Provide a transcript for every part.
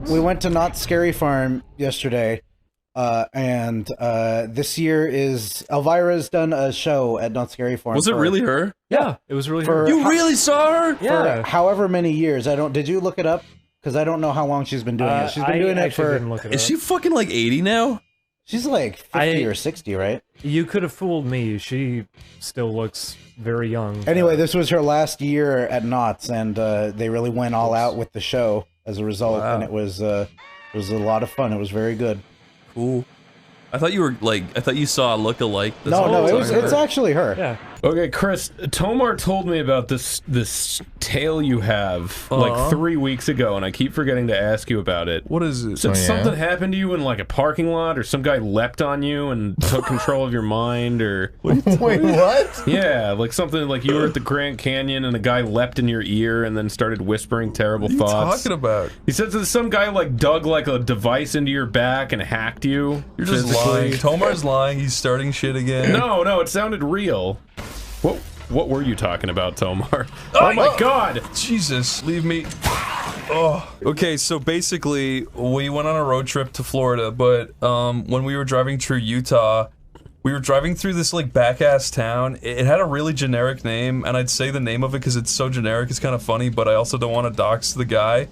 We went to Not Scary Farm yesterday, and this year is Elvira's done a show at Not Scary Farm. Was it really her? Yeah, it was really her. You really saw her? Yeah. For however many years. Did you look it up? Because I don't know how long she's been doing it. She's been doing it for... Is she fucking like 80 now? She's like 50 or 60, right? You could have fooled me. She still looks very young. Anyway, this was her last year at Knott's, and they really went all out with the show as a result, and it was a lot of fun. It was very good. Cool. I thought you were like, I thought you saw a look-alike. No, it's actually her. Yeah. Okay, Chris, Tomar told me about this tale you have like 3 weeks ago, and I keep forgetting to ask you about it. What is it? So something happened to you in like a parking lot, or some guy leapt on you and took control of your mind, or Wait, what? yeah, like something like you were at the Grand Canyon and a guy leapt in your ear and then started whispering terrible thoughts. What are you talking about? He said that some guy like dug like a device into your back and hacked you. You're just lying. Tomar's lying. He's starting shit again. No, it sounded real. What were you talking about, Tomar? Oh my god! Jesus, leave me. Oh. Okay, so basically, we went on a road trip to Florida, but when we were driving through Utah, we were driving through this like back-ass town. It had a really generic name, and I'd say the name of it because it's so generic, it's kind of funny, but I also don't want to dox the guy.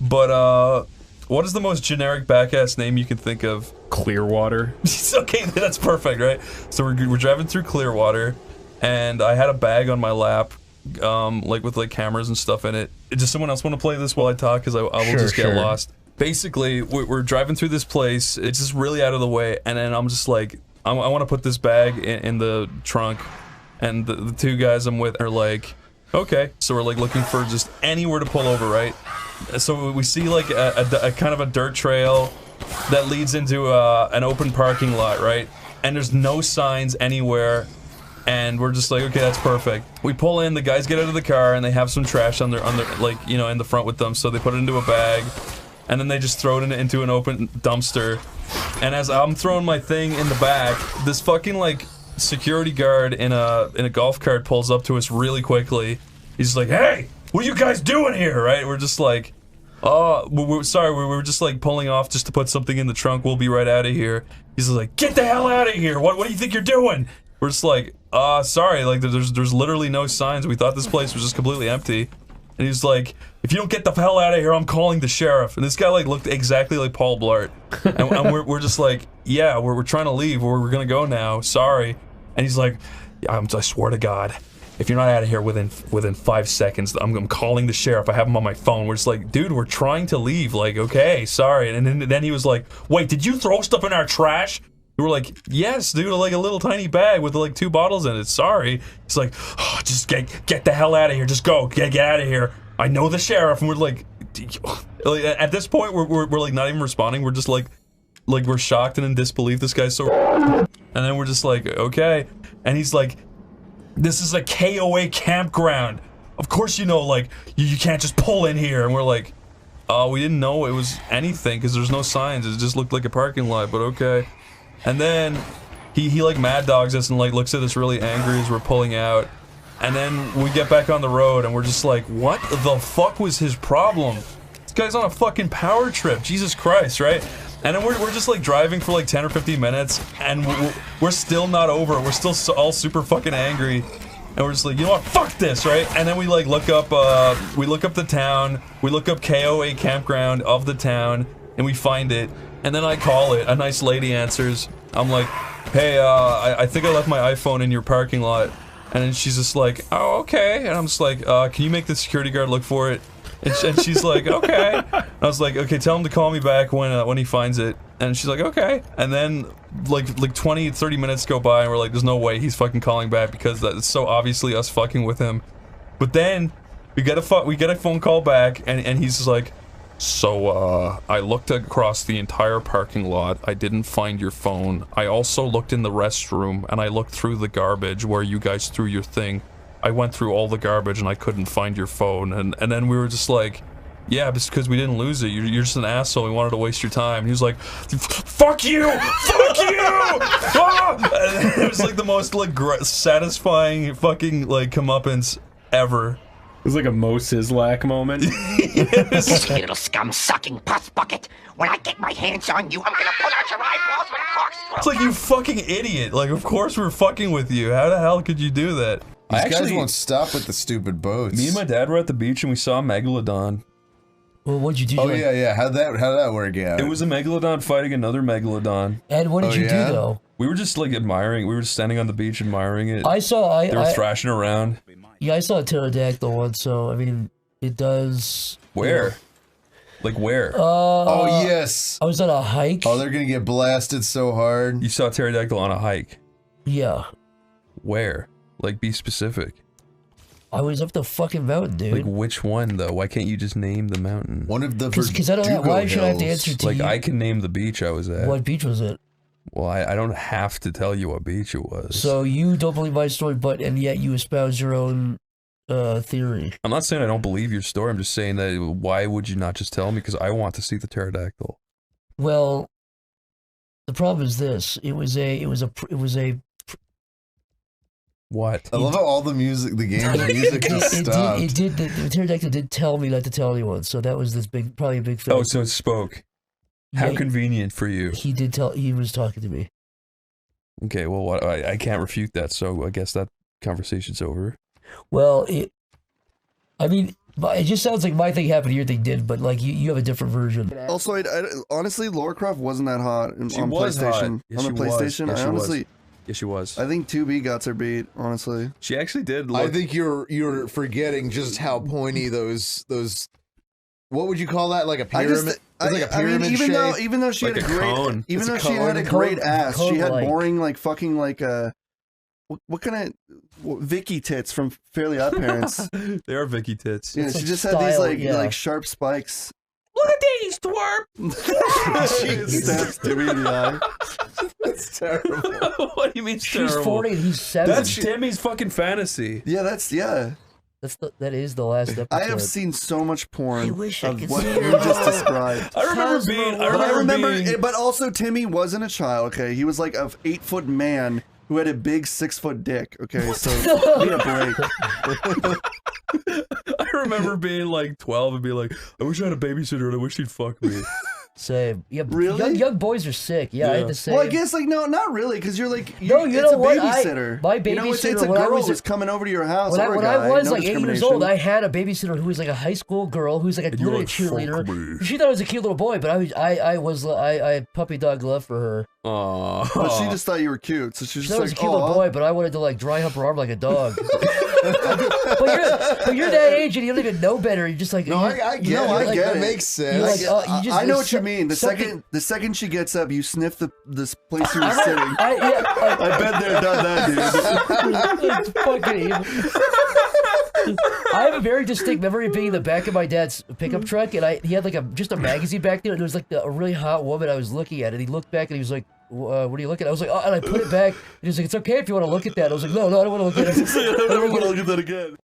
But what is the most generic back-ass name you can think of? Clearwater. Okay, that's perfect, right? So we're driving through Clearwater, and I had a bag on my lap, like with like cameras and stuff in it. Does someone else want to play this while I talk? Because I will just get lost. Basically, we're driving through this place. It's just really out of the way, and then I'm just like, I want to put this bag in the trunk, and the two guys I'm with are like, okay. So we're like looking for just anywhere to pull over, right? So we see like a kind of a dirt trail that leads into an open parking lot, right? And there's no signs anywhere. And we're just like, okay, that's perfect. We pull in, the guys get out of the car, and they have some trash on their like, you know, in the front with them, so they put it into a bag, and then they just throw it into an open dumpster. And as I'm throwing my thing in the back, this fucking, like, security guard in a golf cart pulls up to us really quickly. He's like, hey, what are you guys doing here, right? We're just like, oh, we're sorry, we were just, like, pulling off just to put something in the trunk, we'll be right out of here. He's like, get the hell out of here, what do you think you're doing? We're just like, sorry, like, there's literally no signs. We thought this place was just completely empty. And he's like, if you don't get the hell out of here, I'm calling the sheriff. And this guy, like, looked exactly like Paul Blart. And we're just like, yeah, we're trying to leave. We're gonna go now. Sorry. And he's like, I swear to God, if you're not out of here within 5 seconds, I'm calling the sheriff. I have him on my phone. We're just like, dude, we're trying to leave. Like, okay, sorry. And then he was like, wait, did you throw stuff in our trash? We were like, yes, dude, like a little tiny bag with like 2 bottles in it. Sorry. He's like, oh, just get the hell out of here. Just go, get out of here. I know the sheriff. And we're like at this point, we're like not even responding. We're just like we're shocked and in disbelief. This guy's so. And then we're just like, okay. And he's like, this is a KOA campground. Of course, you know, like you can't just pull in here. And we're like, we didn't know it was anything because there's no signs. It just looked like a parking lot. But okay. And then he like mad dogs us and like looks at us really angry as we're pulling out. And then we get back on the road and we're just like, what the fuck was his problem? This guy's on a fucking power trip, Jesus Christ, right? And then we're just like driving for like 10 or 15 minutes and we're still not over it. We're still all super fucking angry. And we're just like, you know what, fuck this, right? And then we like look up the town, we look up KOA campground of the town, and we find it. And then I call it, a nice lady answers. I'm like, hey, I think I left my iPhone in your parking lot. And then she's just like, oh, okay. And I'm just like, can you make the security guard look for it? And she's like, okay. And I was like, okay, tell him to call me back when he finds it. And she's like, okay. And then, like 20, 30 minutes go by, and we're like, there's no way he's fucking calling back because that's so obviously us fucking with him. But then, we get a phone call back, and he's just like, so, I looked across the entire parking lot. I didn't find your phone. I also looked in the restroom, and I looked through the garbage where you guys threw your thing. I went through all the garbage, and I couldn't find your phone. And then we were just like, yeah, just because we didn't lose it. You're just an asshole. We wanted to waste your time. And he was like, fuck you! Fuck you! Ah! And it was like the most, like, satisfying fucking, like, comeuppance ever. was like a Mo Sislak moment. You little scum-sucking pus bucket. When I get my hands on you, I'm gonna pull out your eyeballs with a corkscrew. It's like, you fucking idiot. Like, of course we're fucking with you. How the hell could you do that? These guys won't stop with the stupid boats. Me and my dad were at the beach and we saw a megalodon. Well, what'd you do? Oh yeah. How'd that work out? It was a megalodon fighting another megalodon. And what did you do though? We were just like admiring. We were just standing on the beach admiring it. I saw. They were thrashing around. Yeah, I saw a pterodactyl once. So I mean, it does. Where? Like where? Oh yes. I was on a hike. Oh, they're gonna get blasted so hard. You saw a pterodactyl on a hike. Yeah. Where? Like, be specific. I was up the fucking mountain, dude. Like, which one, though? Why can't you just name the mountain? One of the Because I don't have, why should I have to answer to like, you? I can name the beach I was at. What beach was it? Well, I don't have to tell you what beach it was. So you don't believe my story, and yet you espouse your own theory. I'm not saying I don't believe your story. I'm just saying that why would you not just tell me? Because I want to see the pterodactyl. Well, the problem is this: it was a What? I love how all the music, the game's music just stopped. It did. The pterodactyl did tell me not to tell anyone, so that was this big, probably a big thing. Oh, so it spoke. How Yeah, convenient for you. He did tell. He was talking to me. Okay, well, what, I can't refute that, so I guess that conversation's over. Well, I mean, it just sounds like my thing happened, your thing did, but like you have a different version. Also, honestly, Lara Croft wasn't that hot on was PlayStation. hot. Yes, on the she was. PlayStation, Yes, I she honestly, Yes, she was. I think 2B got her beat. Honestly, She actually did. I think you're forgetting just how pointy those. What would you call that? Like a pyramid? It's like a pyramid I mean, shape? even though she Like had a a great, cone. even It's a though she had a cone. great ass, she had Cone-like. boring like fucking like what kind of Vicky tits from Fairly Odd Parents. They are Vicky tits. Yeah, It's she like just had these style, like yeah. like sharp spikes. Look at these, twerp! She stabs Timmy in the eye. That's terrible. What do you mean She's terrible? 40 and he's 7. That's Timmy's fucking fantasy. Yeah, That is the last episode. I have seen so much porn I wish I of could what see you it. just described. I remember Cosmo being. World. But I remember, being, but also Timmy wasn't a child. Okay, he was like a 8-foot man who had a big 6-foot dick. Okay, so give me a break. I remember being like 12 and being like, I wish I had a babysitter and I wish she'd fuck me. Same. Yeah, Really? young boys are sick. Yeah, I had the same. Well, I guess like no, not really, because you're like No, you it's know a what? babysitter. My You know, it's a babysitter, when I girl was who's coming over to your house. When, or a when guy, I was no like 8 years old, discrimination. I had a babysitter who was like a high school girl who's like a literally a cheerleader. She thought I was a cute little boy, but I had puppy dog love for her. Aww. But she just thought you were cute, so she was She just thought I was a like, cute little oh, boy, but I wanted to like dry hump her arm like a dog. but you're that age and you don't even know better. You're just like No, I get it. I Like, get that it. makes sense. You're like, you just- I know there's what you mean. something- The second she gets up, you sniff this place you were sitting. I I've been there, done that, dude. It's fucking I have a very distinct memory of being in the back of my dad's pickup truck, and he had like just a magazine back there, and there was like a really hot woman I was looking at, and he looked back and he was like, "What are you looking at?" I was like, "Oh," and I put it back. And he was like, "It's okay if you want to look at that." I was like, "No, I don't want to look at it." I never want to look at that again.